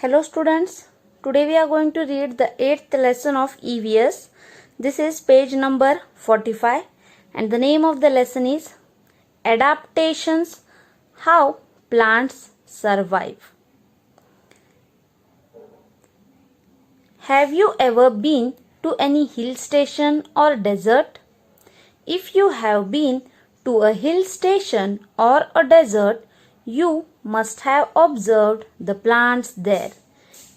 Hello students, today we are going to read the 8th lesson of EVS. This is page number 45 and the name of the lesson is Adaptations, How Plants Survive. Have you ever been to any hill station or desert? If you have been to a hill station or a desert, you must have observed the plants there.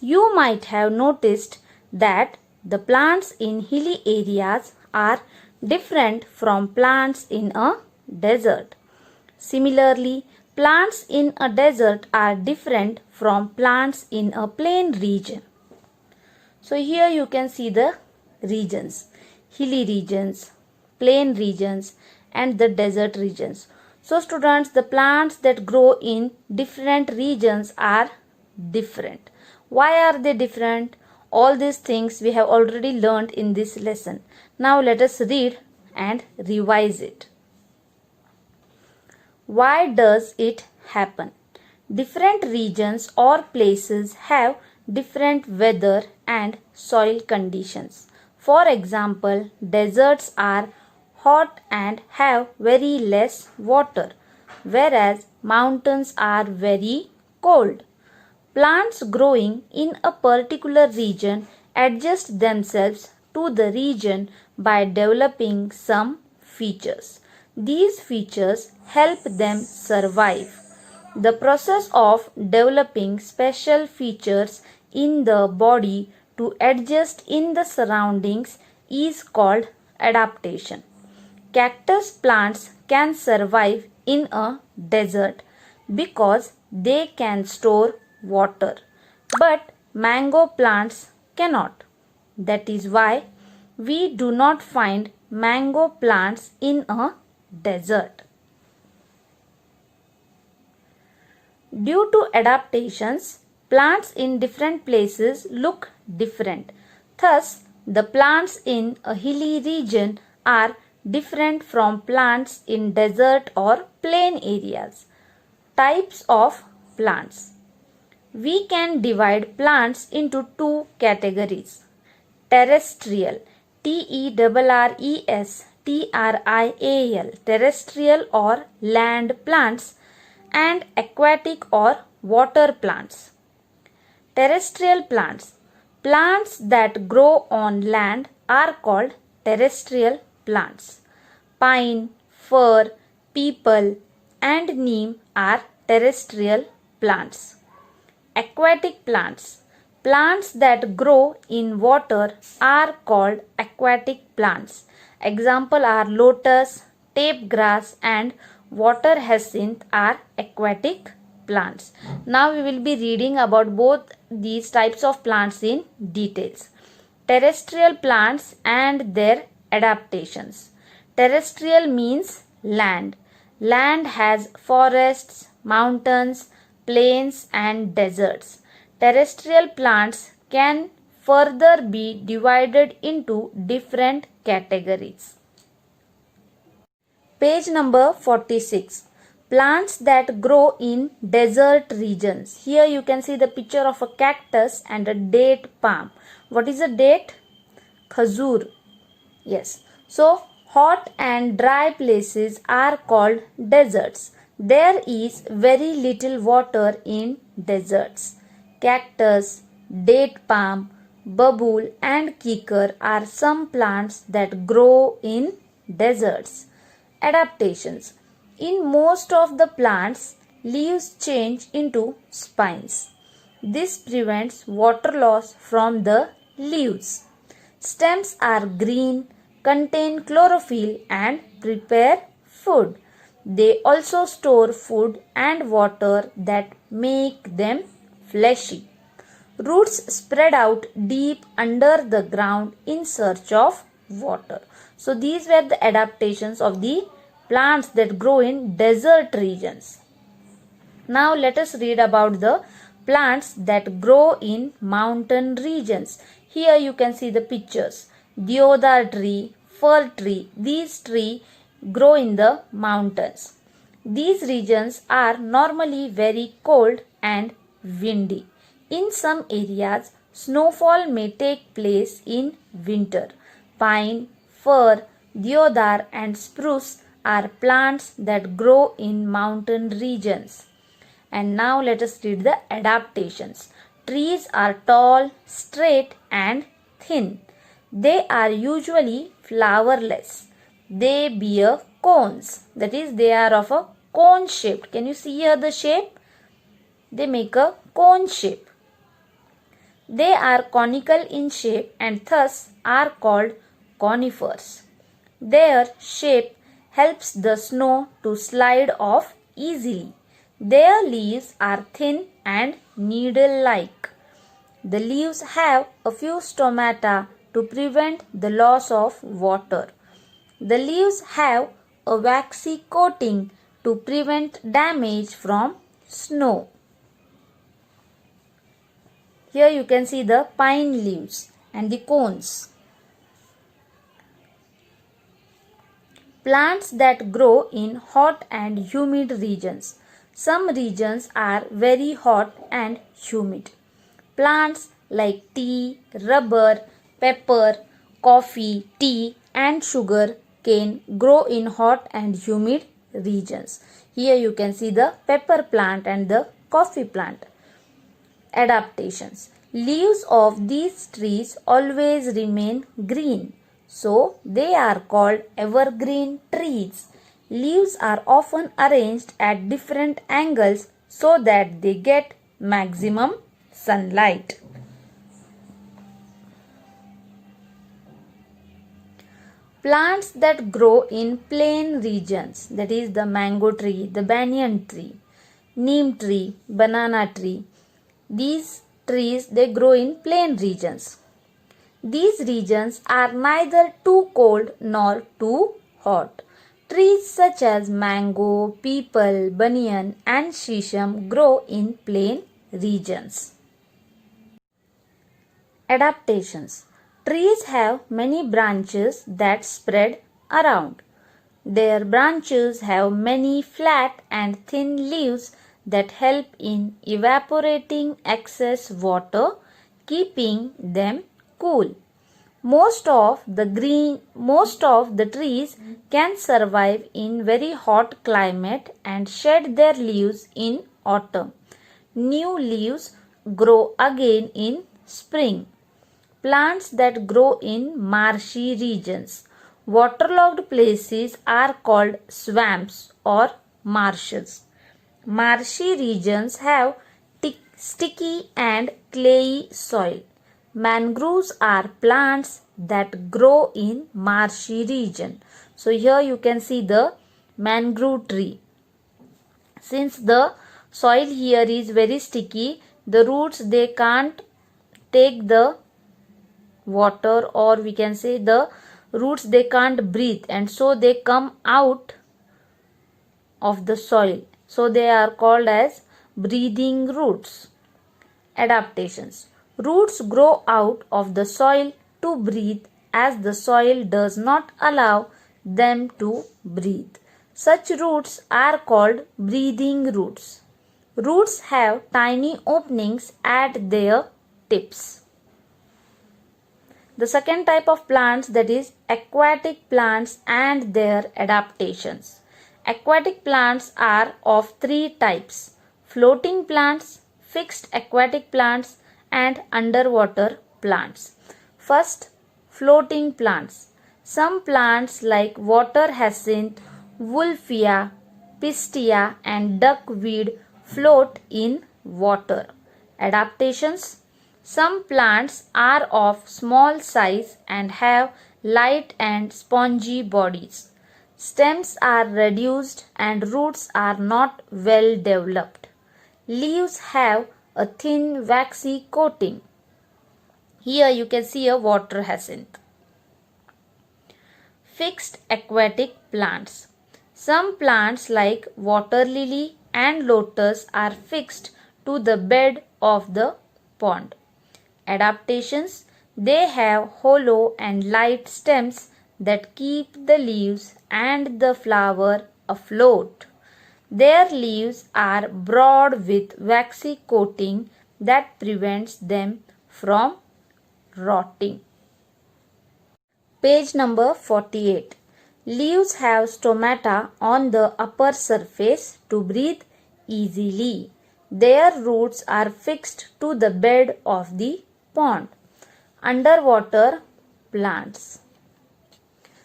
You might have noticed that the plants in hilly areas are different from plants in a desert. Similarly, plants in a desert are different from plants in a plain region. So here you can see the regions, hilly regions, plain regions and the desert regions. So students, the plants that grow in different regions are different. Why are they different? All these things we have already learned in this lesson. Now let us read and revise it. Why does it happen? Different regions or places have different weather and soil conditions. For example, deserts are hot and have very less water, whereas mountains are very cold. Plants growing in a particular region adjust themselves to the region by developing some features. These features help them survive. The process of developing special features in the body to adjust in the surroundings is called adaptation. Cactus plants can survive in a desert because they can store water, but mango plants cannot. That is why we do not find mango plants in a desert. Due to adaptations, plants in different places look different. Thus, the plants in a hilly region are different from plants in desert or plain areas. Types of plants. We can divide plants into two categories. Terrestrial, Terrestrial, terrestrial or land plants, and aquatic or water plants. Terrestrial plants. Plants that grow on land are called terrestrial plants. Pine, fir, peepal and neem are terrestrial plants. Aquatic plants. Plants that grow in water are called aquatic plants. Example are lotus, tape grass and water hyacinth are aquatic plants. Now we will be reading about both these types of plants in details. Terrestrial plants and their adaptations. Terrestrial means land. Land has forests, mountains, plains and deserts. Terrestrial plants can further be divided into different categories. Page number 46. Plants that grow in desert regions. Here you can see the picture of a cactus and a date palm. What is a date? Khajur. Yes. So, hot and dry places are called deserts. There is very little water in deserts. Cactus, date palm, babul and kikar are some plants that grow in deserts. Adaptations. In most of the plants, leaves change into spines. This prevents water loss from the leaves. Stems are green, contain chlorophyll and prepare food. They also store food and water that make them fleshy. Roots spread out deep under the ground in search of water. So these were the adaptations of the plants that grow in desert regions. Now let us read about the plants that grow in mountain regions. Here you can see the pictures. Deodar tree, fir tree. These trees grow in the mountains. These regions are normally very cold and windy. In some areas, snowfall may take place in winter. Pine, fir, deodar and spruce are plants that grow in mountain regions. And now let us read the adaptations. Trees are tall, straight and thin. They are usually flowerless. They bear cones. That is, they are of a cone shape. Can you see here the shape? They make a cone shape. They are conical in shape and thus are called conifers. Their shape helps the snow to slide off easily. Their leaves are thin and needle-like. The leaves have a few stomata to prevent the loss of water. The leaves have a waxy coating to prevent damage from snow. Here you can see the pine leaves and the cones. Plants that grow in hot and humid regions. Some regions are very hot and humid. Plants like tea, rubber, pepper, coffee, tea and sugar cane grow in hot and humid regions. Here you can see the pepper plant and the coffee plant. Adaptations. Leaves of these trees always remain green, so they are called evergreen trees. Leaves are often arranged at different angles so that they get maximum sunlight. Plants that grow in plain regions, that is the mango tree, the banyan tree, neem tree, banana tree. These trees, they grow in plain regions. These regions are neither too cold nor too hot. Trees such as mango, peepal, banyan and shisham grow in plain regions. Adaptations. Trees have many branches that spread around. Their branches have many flat and thin leaves that help in evaporating excess water, keeping them cool. Most of the trees can survive in very hot climate and shed their leaves in autumn. New leaves grow again in spring. Plants that grow in marshy regions. Waterlogged places are called swamps or marshes. Marshy regions have sticky and clayey soil. Mangroves are plants that grow in marshy region. So here you can see the mangrove tree. Since the soil here is very sticky, the roots, they can't take the water, or we can say the roots, they can't breathe, and so they come out of the soil. So they are called as breathing roots. Adaptations. Roots grow out of the soil to breathe as the soil does not allow them to breathe. Such roots are called breathing roots. Roots have tiny openings at their tips. The second type of plants, that is aquatic plants and their adaptations. Aquatic plants are of three types: floating plants, fixed aquatic plants and underwater plants. First, floating plants. Some plants like water hyacinth, wolffia, pistia and duckweed float in water. Adaptations. Some plants are of small size and have light and spongy bodies. Stems are reduced and roots are not well developed. Leaves have a thin waxy coating. Here you can see a water hyacinth. Fixed aquatic plants. Some plants like water lily and lotus are fixed to the bed of the pond. Adaptations. They have hollow and light stems that keep the leaves and the flower afloat. Their leaves are broad with waxy coating that prevents them from rotting. Page number 48. Leaves have stomata on the upper surface to breathe easily. Their roots are fixed to the bed of the pond. Underwater plants.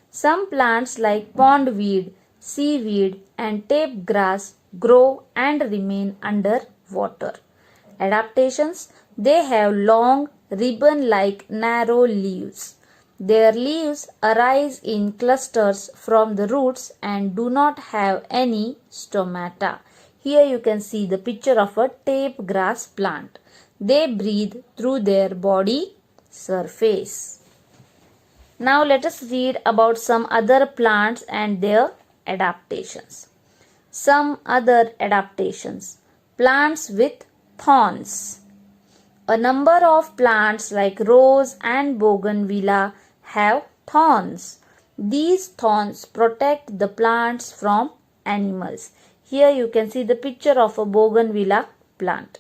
Some plants like pondweed, seaweed and tape grass grow and remain under water. Adaptations. They have long ribbon-like narrow leaves. Their leaves arise in clusters from the roots and do not have any stomata. Here you can see the picture of a tape grass plant. They breathe through their body surface. Now let us read about some other plants and their adaptations. Some other adaptations. Plants with thorns. A number of plants like rose and bougainvillea have thorns. These thorns protect the plants from animals. Here you can see the picture of a bougainvillea plant.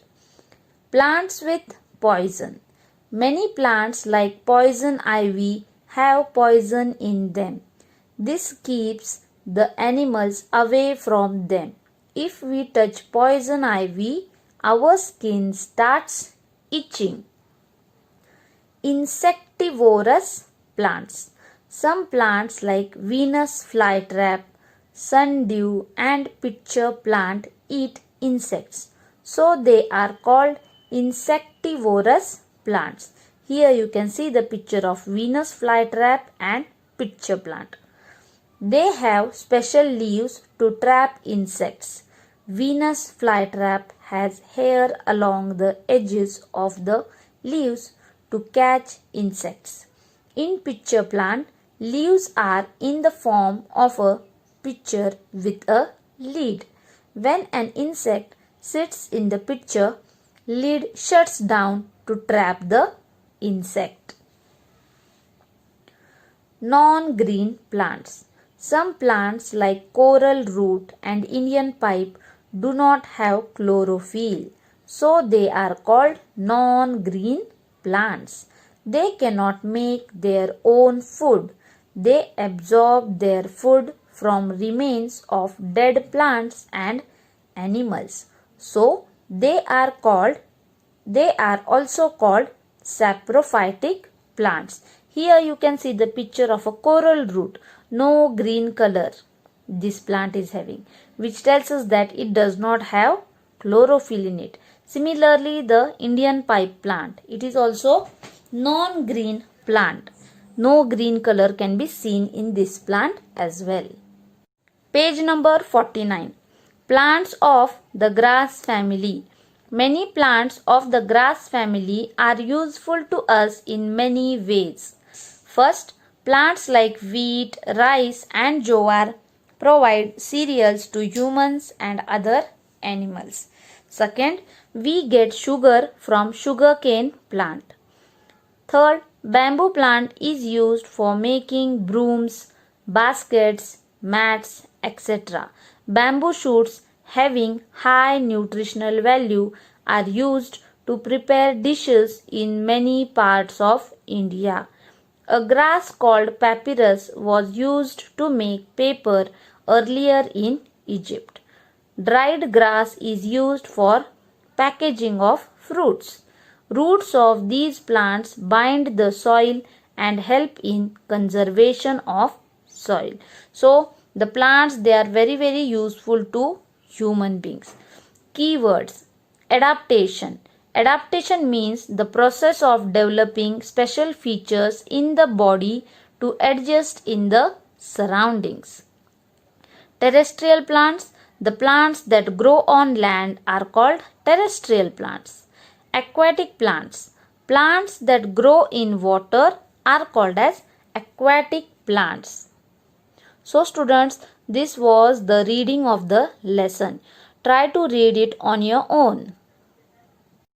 Plants with poison. Many plants like poison ivy have poison in them. This keeps the animals away from them. If we touch poison ivy, our skin starts itching. Insectivorous plants. Some plants like Venus flytrap, sundew and pitcher plant eat insects. So they are called insectivorous plants. Here you can see the picture of Venus flytrap and pitcher plant. They have special leaves to trap insects. Venus flytrap has hair along the edges of the leaves to catch insects. In pitcher plant, leaves are in the form of a pitcher with a lid. When an insect sits in the pitcher, lid shuts down to trap the insect. Non-green plants. Some plants like coral root and Indian pipe do not have chlorophyll, so they are called non-green plants. They cannot make their own food. They absorb their food from remains of dead plants and animals. So they are also called saprophytic plants. Here you can see the picture of a coral root, no green color this plant is having, which tells us that it does not have chlorophyll in it. Similarly, the Indian pipe plant, it is also non-green plant. No green color can be seen in this plant as well. Page number 49. Plants of the grass family. Many plants of the grass family are useful to us in many ways. First, plants like wheat, rice and jowar provide cereals to humans and other animals. Second, we get sugar from sugarcane plant. Third, bamboo plant is used for making brooms, baskets, mats, etc. Bamboo shoots having high nutritional value are used to prepare dishes in many parts of India. A grass called papyrus was used to make paper earlier in Egypt. Dried grass is used for packaging of fruits. Roots of these plants bind the soil and help in conservation of soil. So, the plants, they are very useful to human beings. Keywords. Adaptation. Adaptation means the process of developing special features in the body to adjust in the surroundings. Terrestrial plants. The plants that grow on land are called terrestrial plants. Aquatic plants. Plants that grow in water are called as aquatic plants. So students, this was the reading of the lesson. Try to read it on your own.